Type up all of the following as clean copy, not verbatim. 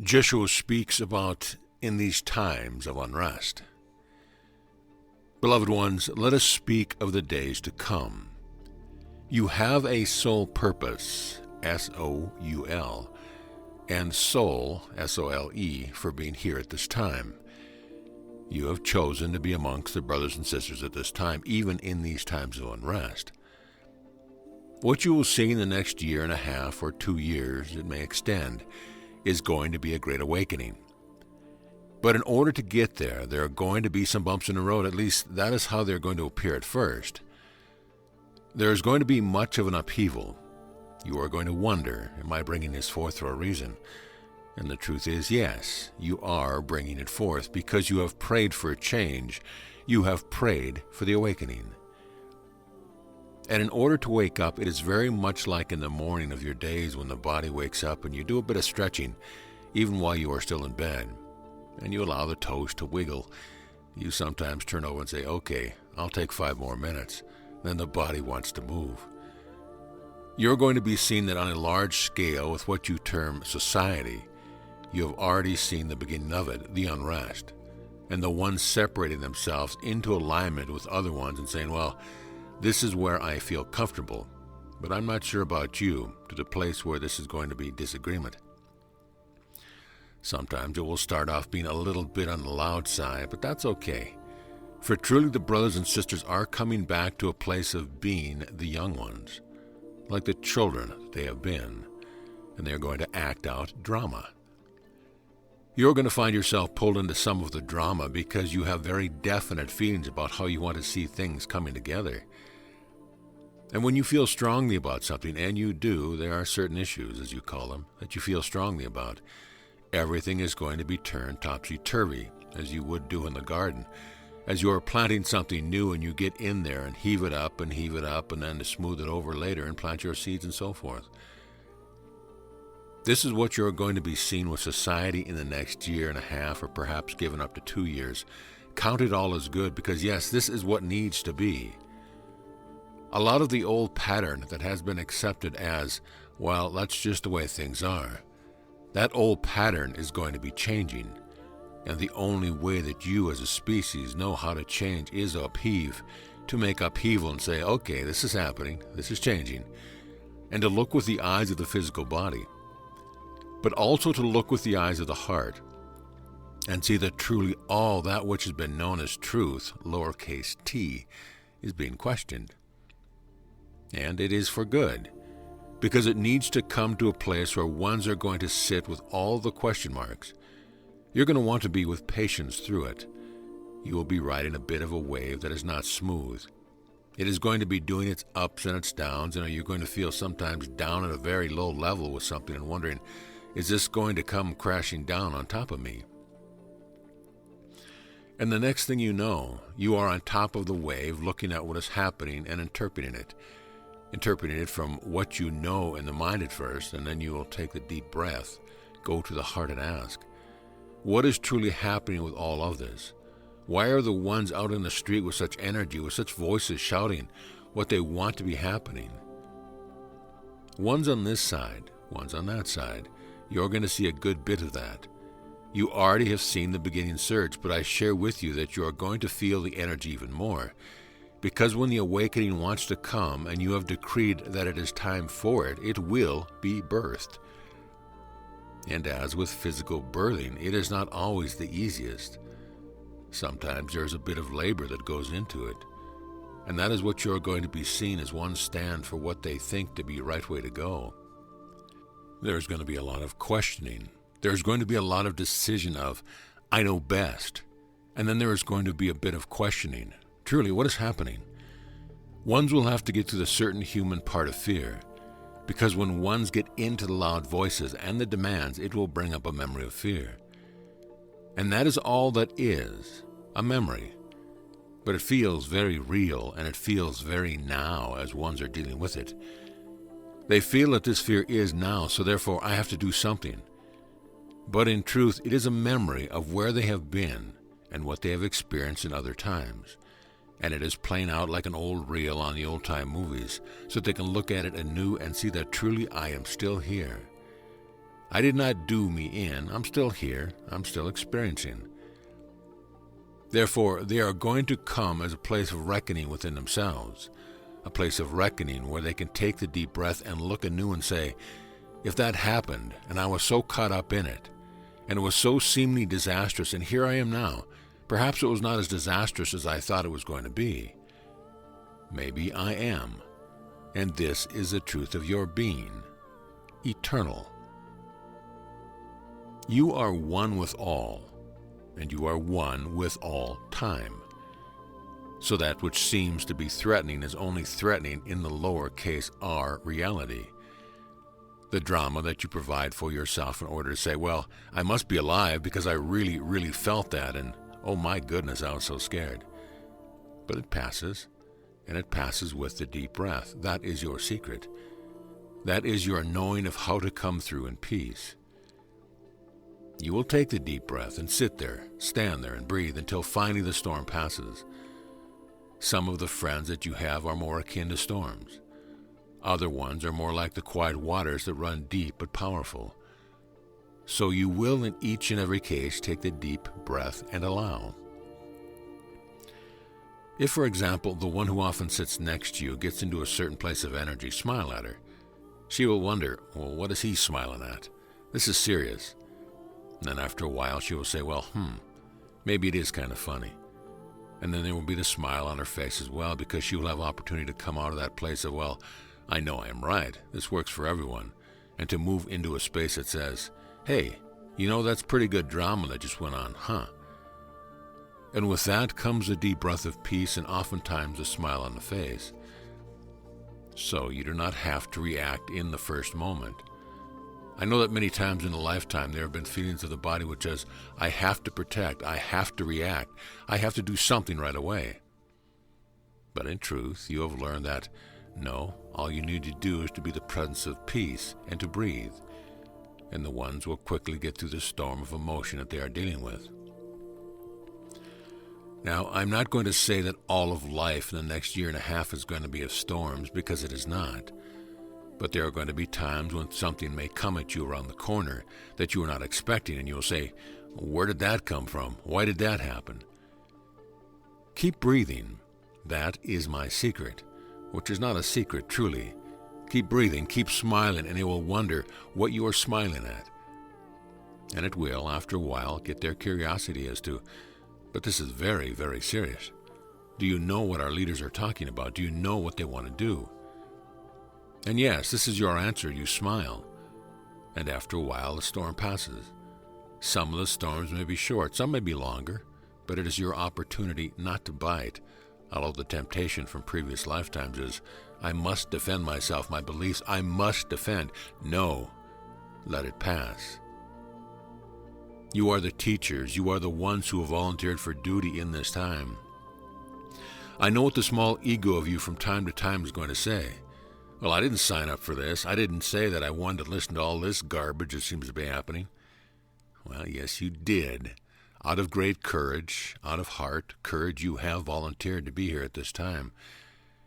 Jeshua speaks about in these times of unrest. Beloved ones, let us speak of the days to come. You have a sole purpose, S-O-U-L, and soul, S-O-L-E, for being here at this time. You have chosen to be amongst the brothers and sisters at this time, even in these times of unrest. What you will see in the next year and a half or 2 years, it may extend, is going to be a great awakening. But in order to get there, there are going to be some bumps in the road. At least that is how they're going to appear at first. There is going to be much of an upheaval. You are going to wonder, am I bringing this forth for a reason? And the truth is, yes, you are bringing it forth because you have prayed for a change. You have prayed for the awakening. And in order to wake up, it is very much like in the morning of your days when the body wakes up and you do a bit of stretching, even while you are still in bed, and you allow the toes to wiggle. You sometimes turn over and say, okay, I'll take 5 more minutes. Then the body wants to move. You're going to be seeing that on a large scale with what you term society. You have already seen the beginning of it, the unrest, and the ones separating themselves into alignment with other ones and saying, well, this is where I feel comfortable, but I'm not sure about you, to the place where this is going to be disagreement. Sometimes it will start off being a little bit on the loud side, but that's okay. For truly the brothers and sisters are coming back to a place of being the young ones, like the children they have been, and they're going to act out drama. You're going to find yourself pulled into some of the drama because you have very definite feelings about how you want to see things coming together. And when you feel strongly about something, and you do, there are certain issues, as you call them, that you feel strongly about. Everything is going to be turned topsy-turvy, as you would do in the garden. As you are planting something new and you get in there and heave it up, and then to smooth it over later and plant your seeds and so forth. This is what you're going to be seeing with society in the next year and a half, or perhaps given up to 2 years. Count it all as good, because yes, this is what needs to be. A lot of the old pattern that has been accepted as, well, that's just the way things are. That old pattern is going to be changing. And the only way that you as a species know how to change is to upheave, to make upheaval and say, okay, this is happening, this is changing. And to look with the eyes of the physical body, but also to look with the eyes of the heart and see that truly all that which has been known as truth, lowercase t, is being questioned. And it is for good, because it needs to come to a place where ones are going to sit with all the question marks. You're going to want to be with patience through it. You will be riding a bit of a wave that is not smooth. It is going to be doing its ups and its downs, and you're going to feel sometimes down at a very low level with something and wondering, is this going to come crashing down on top of me? And the next thing you know, you are on top of the wave looking at what is happening and interpreting it. Interpreting it from what you know in the mind at first, and then you will take the deep breath, go to the heart and ask, what is truly happening with all of this? Why are the ones out in the street with such energy, with such voices shouting what they want to be happening? One's on this side, one's on that side. You're going to see a good bit of that. You already have seen the beginning surge, but I share with you that you are going to feel the energy even more. Because when the awakening wants to come and you have decreed that it is time for it, it will be birthed. And as with physical birthing, it is not always the easiest. Sometimes there's a bit of labor that goes into it. And that is what you're going to be seeing as one stand for what they think to be the right way to go. There's going to be a lot of questioning. There's going to be a lot of decision of, I know best. And then there is going to be a bit of questioning. Truly, what is happening? Ones will have to get to the certain human part of fear, because when ones get into the loud voices and the demands, it will bring up a memory of fear. And that is all that is, a memory. But it feels very real, and it feels very now as ones are dealing with it. They feel that this fear is now, so therefore I have to do something. But in truth, it is a memory of where they have been and what they have experienced in other times. And it is playing out like an old reel on the old-time movies, so they can look at it anew and see that truly I am still here. I did not do me in. I'm still here. I'm still experiencing. Therefore, they are going to come as a place of reckoning within themselves, a place of reckoning where they can take the deep breath and look anew and say, if that happened, and I was so caught up in it, and it was so seemingly disastrous, and here I am now, perhaps it was not as disastrous as I thought it was going to be. Maybe I am, and this is the truth of your being, eternal. You are one with all, and you are one with all time. So that which seems to be threatening is only threatening in the lowercase r reality. The drama that you provide for yourself in order to say, well, I must be alive because I really, really felt that, and oh my goodness, I was so scared. But it passes, and it passes with the deep breath. That is your secret. That is your knowing of how to come through in peace. You will take the deep breath and sit there, stand there and breathe until finally the storm passes. Some of the friends that you have are more akin to storms. Other ones are more like the quiet waters that run deep but powerful. So you will in each and every case take the deep breath and allow. If, for example, the one who often sits next to you gets into a certain place of energy, smile at her. She will wonder, well, what is he smiling at? This is serious. And then after a while she will say, well, maybe it is kind of funny. And then there will be the smile on her face as well, because she will have opportunity to come out of that place of, well, I know I am right. This works for everyone. And to move into a space that says, hey, you know, that's pretty good drama that just went on, huh? And with that comes a deep breath of peace and oftentimes a smile on the face. So you do not have to react in the first moment. I know that many times in a lifetime there have been feelings of the body which says, I have to protect, I have to react, I have to do something right away. But in truth, you have learned that, no, all you need to do is to be the presence of peace and to breathe, and the ones will quickly get through the storm of emotion that they are dealing with. Now, I'm not going to say that all of life in the next year and a half is going to be of storms, because it is not. But there are going to be times when something may come at you around the corner that you are not expecting, and you'll say, where did that come from? Why did that happen? Keep breathing. That is my secret, which is not a secret, truly. Keep breathing, keep smiling, and it will wonder what you are smiling at. And it will, after a while, get their curiosity as to, but this is very, very serious. Do you know what our leaders are talking about? Do you know what they want to do? And yes, this is your answer. You smile. And after a while, the storm passes. Some of the storms may be short, some may be longer, but it is your opportunity not to bite. Although the temptation from previous lifetimes is, I must defend myself, my beliefs, I must defend. No, let it pass. You are the teachers. You are the ones who have volunteered for duty in this time. I know what the small ego of you from time to time is going to say. Well, I didn't sign up for this. I didn't say that I wanted to listen to all this garbage that seems to be happening. Well, yes, you did. Out of great courage, out of heart, courage, you have volunteered to be here at this time.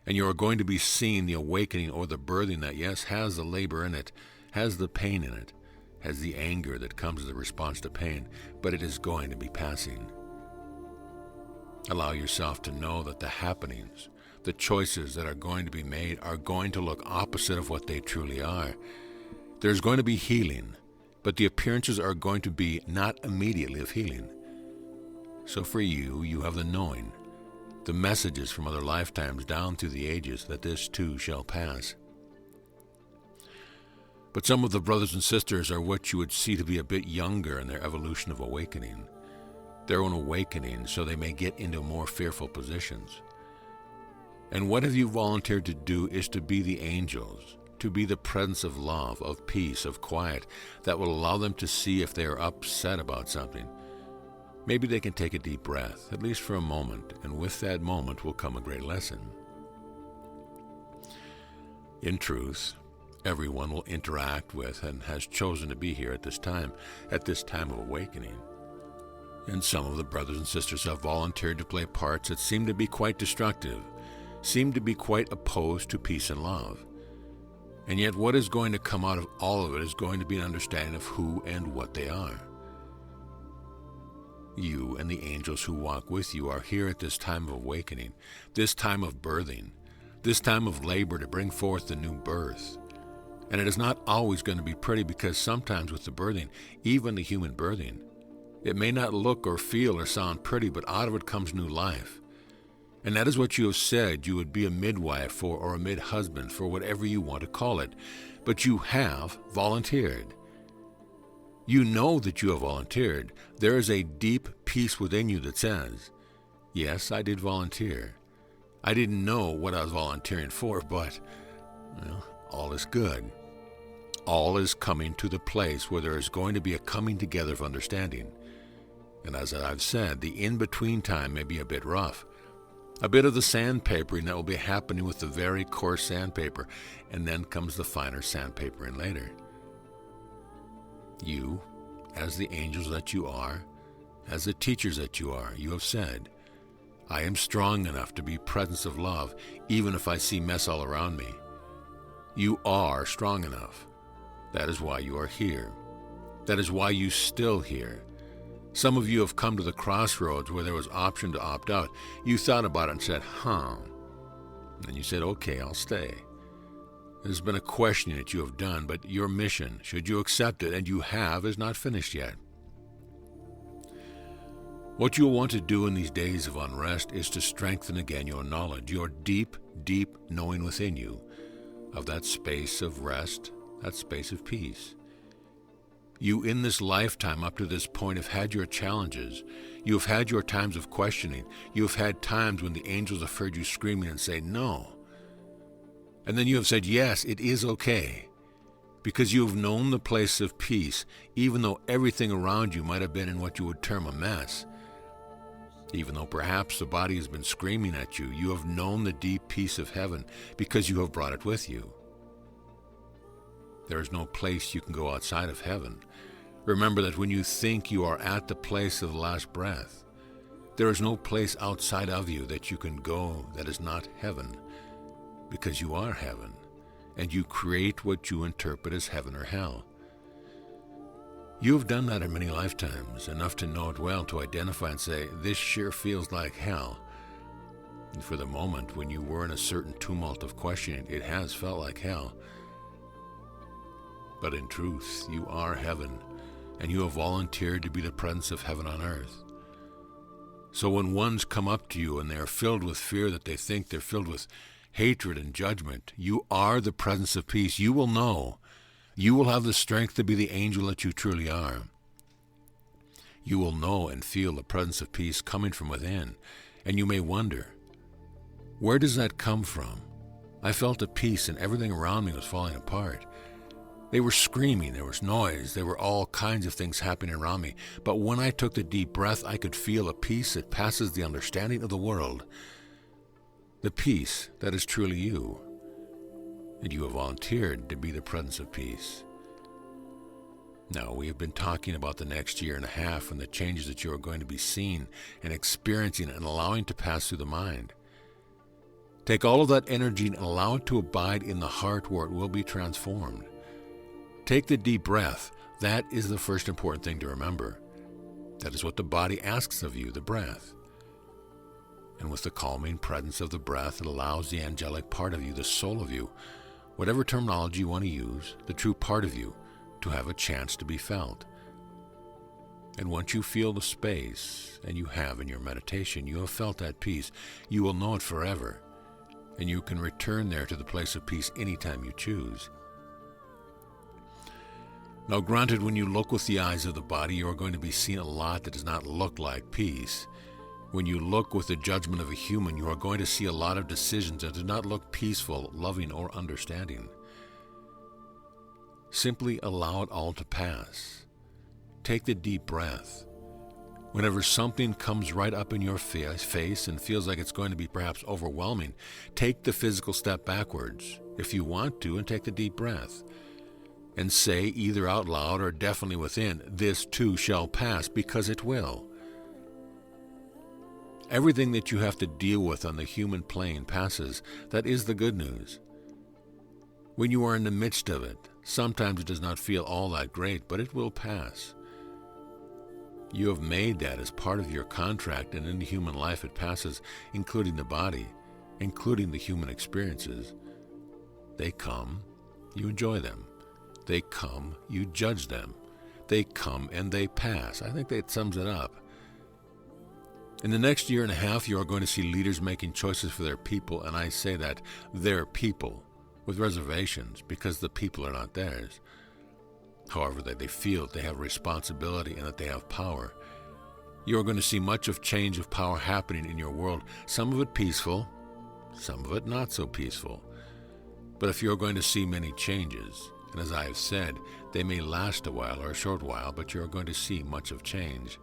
And you are going to be seeing the awakening or the birthing that, yes, has the labor in it, has the pain in it, has the anger that comes as a response to pain, but it is going to be passing. Allow yourself to know that the happenings, the choices that are going to be made are going to look opposite of what they truly are. There's going to be healing, but the appearances are going to be not immediately of healing. So for you, you have the knowing, the messages from other lifetimes down through the ages that this too shall pass. But some of the brothers and sisters are what you would see to be a bit younger in their evolution of awakening, their own awakening, so they may get into more fearful positions. And what have you volunteered to do is to be the angels, to be the presence of love, of peace, of quiet, that will allow them to see if they are upset about something. Maybe they can take a deep breath, at least for a moment, and with that moment will come a great lesson. In truth, everyone will interact with and has chosen to be here at this time of awakening. And some of the brothers and sisters have volunteered to play parts that seem to be quite destructive, seem to be quite opposed to peace and love. And yet what is going to come out of all of it is going to be an understanding of who and what they are. You and the angels who walk with you are here at this time of awakening, this time of birthing, this time of labor to bring forth the new birth. And it is not always going to be pretty, because sometimes with the birthing, even the human birthing, it may not look or feel or sound pretty, but out of it comes new life. And that is what you have said you would be a midwife for, or a mid-husband for, whatever you want to call it. But you have volunteered. You know that you have volunteered. There is a deep peace within you that says, yes, I did volunteer. I didn't know what I was volunteering for, but all is good. All is coming to the place where there is going to be a coming together of understanding. And as I've said, the in-between time may be a bit rough. A bit of the sandpapering that will be happening with the very coarse sandpaper, and then comes the finer sandpapering later. You, as the angels that you are, as the teachers that you are, you have said, I am strong enough to be presence of love, even if I see mess all around me. You are strong enough. That is why you are here. That is why you still here. Some of you have come to the crossroads where there was option to opt out. You thought about it and said, and you said, okay, I'll stay. There's been a questioning that you have done, but your mission, should you accept it, and you have, is not finished yet. What you will want to do in these days of unrest is to strengthen again your knowledge, your deep, deep knowing within you of that space of rest, that space of peace. You in this lifetime up to this point have had your challenges. You have had your times of questioning. You have had times when the angels have heard you screaming and say, no. And then you have said, yes, it is okay. Because you have known the place of peace, even though everything around you might have been in what you would term a mess. Even though perhaps the body has been screaming at you, you have known the deep peace of heaven because you have brought it with you. There is no place you can go outside of heaven. Remember that when you think you are at the place of the last breath, there is no place outside of you that you can go that is not heaven, because you are heaven, and you create what you interpret as heaven or hell. You have done that in many lifetimes, enough to know it well, to identify and say, this sure feels like hell. And for the moment when you were in a certain tumult of questioning, it has felt like hell. But in truth, you are heaven, and you have volunteered to be the presence of heaven on earth. So when ones come up to you and they are filled with fear, that they think they're filled with hatred and judgment, you are the presence of peace. You will know. You will have the strength to be the angel that you truly are. You will know and feel the presence of peace coming from within, and you may wonder, where does that come from? I felt a peace and everything around me was falling apart. They were screaming, there was noise, there were all kinds of things happening around me. But when I took the deep breath, I could feel a peace that passes the understanding of the world. The peace that is truly you. And you have volunteered to be the presence of peace. Now, we have been talking about the next year and a half and the changes that you are going to be seeing and experiencing and allowing to pass through the mind. Take all of that energy and allow it to abide in the heart where it will be transformed. Take the deep breath. That is the first important thing to remember. That is what the body asks of you, the breath. And with the calming presence of the breath, it allows the angelic part of you, the soul of you, whatever terminology you want to use, the true part of you, to have a chance to be felt. And once you feel the space, and you have in your meditation, you have felt that peace, you will know it forever. And you can return there to the place of peace anytime you choose. Now granted, when you look with the eyes of the body, you are going to be seeing a lot that does not look like peace. When you look with the judgment of a human, you are going to see a lot of decisions that do not look peaceful, loving, or understanding. Simply allow it all to pass. Take the deep breath. Whenever something comes right up in your face and feels like it's going to be perhaps overwhelming, take the physical step backwards, if you want to, and take the deep breath. And say, either out loud or definitely within, this too shall pass, because it will. Everything that you have to deal with on the human plane passes. That is the good news. When you are in the midst of it, sometimes it does not feel all that great, but it will pass. You have made that as part of your contract, and in the human life it passes, including the body, including the human experiences. They come, you enjoy them. They come, you judge them. They come and they pass. I think that sums it up. In the next year and a half, you are going to see leaders making choices for their people, and I say that, their people, with reservations, because the people are not theirs. However, they feel that they have responsibility and that they have power. You are going to see much of change of power happening in your world, some of it peaceful, some of it not so peaceful. But if you're going to see many changes, and as I have said, they may last a while or a short while, but you're going to see much of change.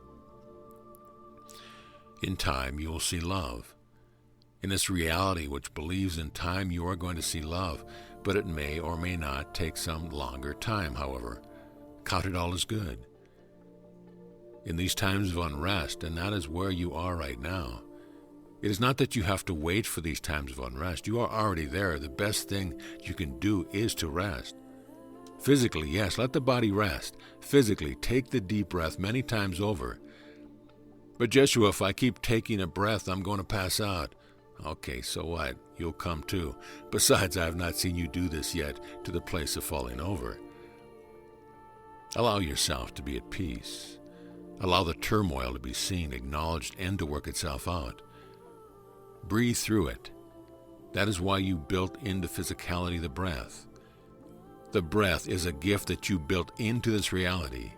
In time, you will see love. In this reality which believes in time, you are going to see love, but it may or may not take some longer time, however. Count it all as good. In these times of unrest, and that is where you are right now, it is not that you have to wait for these times of unrest. You are already there. The best thing you can do is to rest. Physically, yes, let the body rest. Physically, take the deep breath many times over. But Jeshua, if I keep taking a breath, I'm going to pass out. Okay, so what? You'll come too. Besides, I have not seen you do this yet to the place of falling over. Allow yourself to be at peace. Allow the turmoil to be seen, acknowledged, and to work itself out. Breathe through it. That is why you built into physicality the breath. The breath is a gift that you built into this reality.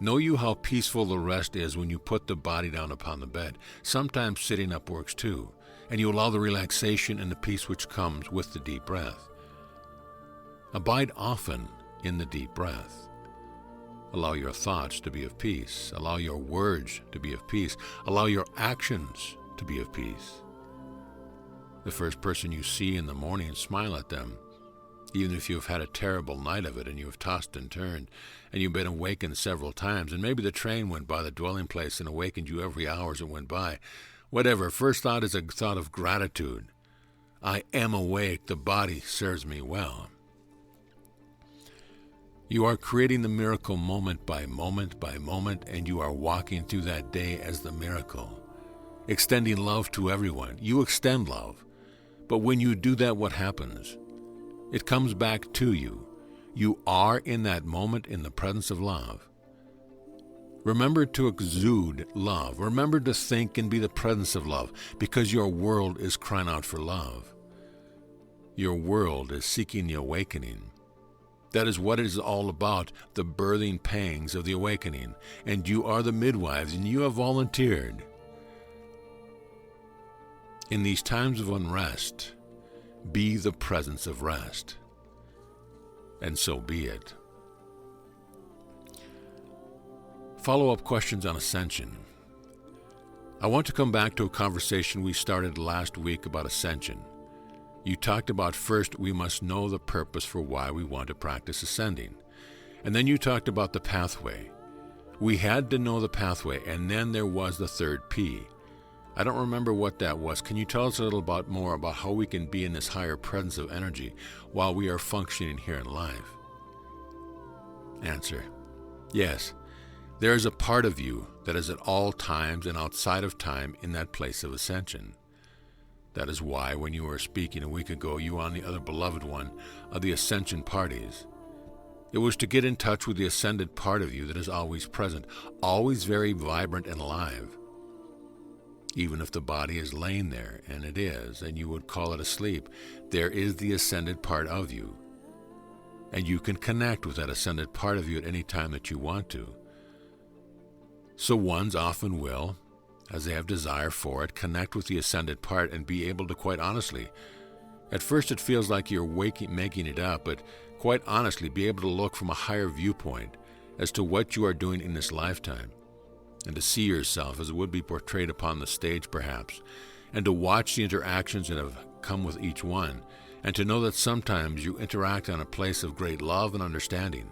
Know you how peaceful the rest is when you put the body down upon the bed. Sometimes sitting up works too, and you allow the relaxation and the peace which comes with the deep breath. Abide often in the deep breath. Allow your thoughts to be of peace. Allow your words to be of peace. Allow your actions to be of peace. The first person you see in the morning, smile at them. Even if you have had a terrible night of it and you have tossed and turned and you've been awakened several times, and maybe the train went by the dwelling place and awakened you every hour as it went by. Whatever, first thought is a thought of gratitude. I am awake, the body serves me well. You are creating the miracle moment by moment by moment, and you are walking through that day as the miracle. Extending love to everyone. You extend love. But when you do that, what happens? It comes back to you. You are in that moment in the presence of love. Remember to exude love. Remember to think and be the presence of love, because your world is crying out for love. Your world is seeking the awakening. That is what it is all about, the birthing pangs of the awakening. And you are the midwives, and you have volunteered. In these times of unrest, be the presence of rest. And so be it. Follow-up questions on ascension. I want to come back to a conversation we started last week about ascension. You talked about first we must know the purpose for why we want to practice ascending. And then you talked about the pathway. We had to know the pathway, and then there was the third P. I don't remember what that was. Can you tell us a little bit more about how we can be in this higher presence of energy while we are functioning here in life? Answer: yes. There is a part of you that is at all times and outside of time in that place of ascension. That is why when you were speaking a week ago, you were on the other beloved one of the ascension parties. It was to get in touch with the ascended part of you that is always present, always very vibrant and alive. Even if the body is laying there, and it is, and you would call it asleep, there is the ascended part of you. And you can connect with that ascended part of you at any time that you want to. So ones often will, as they have desire for it, connect with the ascended part and be able to quite honestly. At first it feels like you're making it up, but quite honestly be able to look from a higher viewpoint as to what you are doing in this lifetime, and to see yourself as it would be portrayed upon the stage perhaps, and to watch the interactions that have come with each one, and to know that sometimes you interact on a place of great love and understanding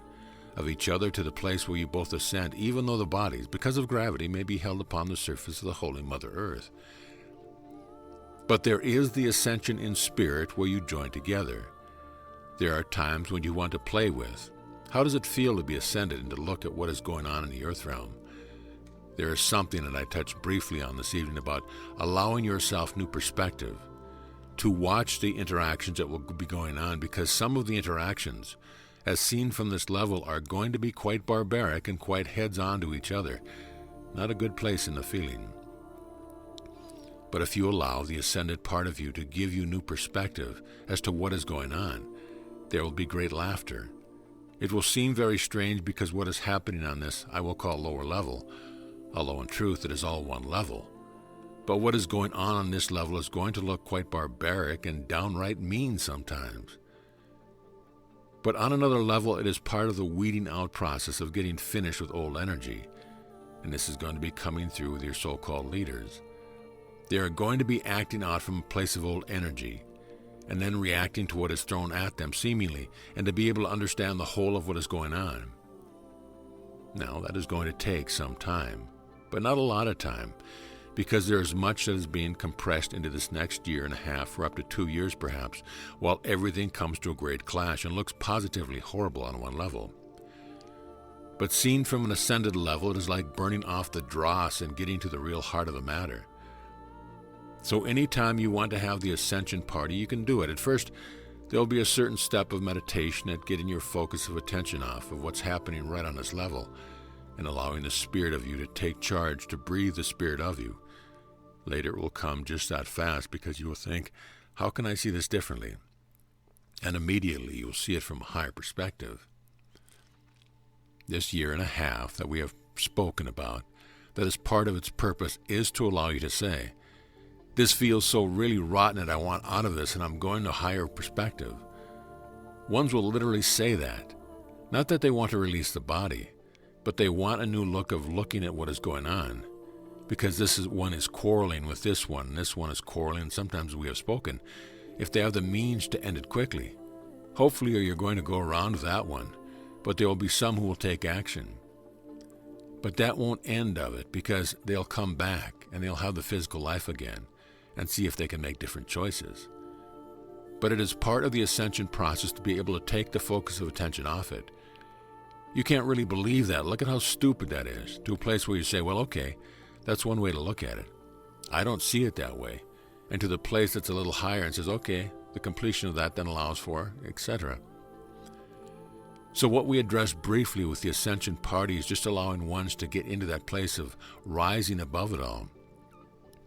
of each other to the place where you both ascend, even though the bodies, because of gravity, may be held upon the surface of the Holy Mother Earth. But there is the ascension in spirit where you join together. There are times when you want to play with. How does it feel to be ascended and to look at what is going on in the earth realm? There is something that I touched briefly on this evening about allowing yourself new perspective, to watch the interactions that will be going on, because some of the interactions, as seen from this level, are going to be quite barbaric and quite heads-on to each other. Not a good place in the feeling. But if you allow the ascended part of you to give you new perspective as to what is going on, there will be great laughter. It will seem very strange because what is happening on this I will call lower level, although in truth it is all one level. But what is going on this level is going to look quite barbaric and downright mean sometimes. But on another level, it is part of the weeding out process of getting finished with old energy. And this is going to be coming through with your so-called leaders. They are going to be acting out from a place of old energy, and then reacting to what is thrown at them seemingly, and to be able to understand the whole of what is going on. Now, that is going to take some time, but not a lot of time, because there is much that is being compressed into this next year and a half, or up to 2 years perhaps, while everything comes to a great clash and looks positively horrible on one level. But seen from an ascended level, it is like burning off the dross and getting to the real heart of the matter. So anytime you want to have the ascension party, you can do it. At first, there will be a certain step of meditation at getting your focus of attention off of what's happening right on this level, and allowing the spirit of you to take charge, to breathe the spirit of you. Later it will come just that fast, because you will think, how can I see this differently? And immediately you will see it from a higher perspective. This year and a half that we have spoken about, that is part of its purpose, is to allow you to say, this feels so really rotten that I want out of this, and I'm going to a higher perspective. Ones will literally say that. Not that they want to release the body, but they want a new look of looking at what is going on. Because one is quarreling with this one, and this one is quarreling, and sometimes we have spoken. If they have the means to end it quickly, hopefully you're going to go around with that one, but there will be some who will take action. But that won't end of it, because they'll come back, and they'll have the physical life again, and see if they can make different choices. But it is part of the ascension process to be able to take the focus of attention off it. You can't really believe that. Look at how stupid that is, to a place where you say, well, okay, that's one way to look at it. I don't see it that way. And to the place that's a little higher and says, okay, the completion of that then allows for, etc. So what we addressed briefly with the ascension party is just allowing ones to get into that place of rising above it all.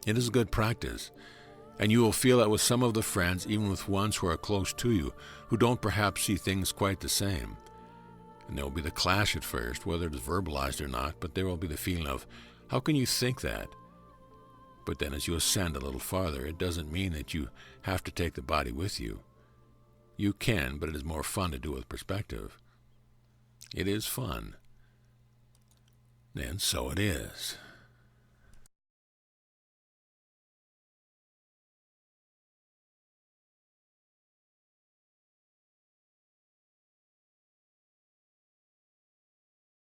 It is a good practice. And you will feel that with some of the friends, even with ones who are close to you, who don't perhaps see things quite the same. And there will be the clash at first, whether it is verbalized or not, but there will be the feeling of, how can you think that? But then as you ascend a little farther, it doesn't mean that you have to take the body with you. You can, but it is more fun to do it with perspective. It is fun. And so it is.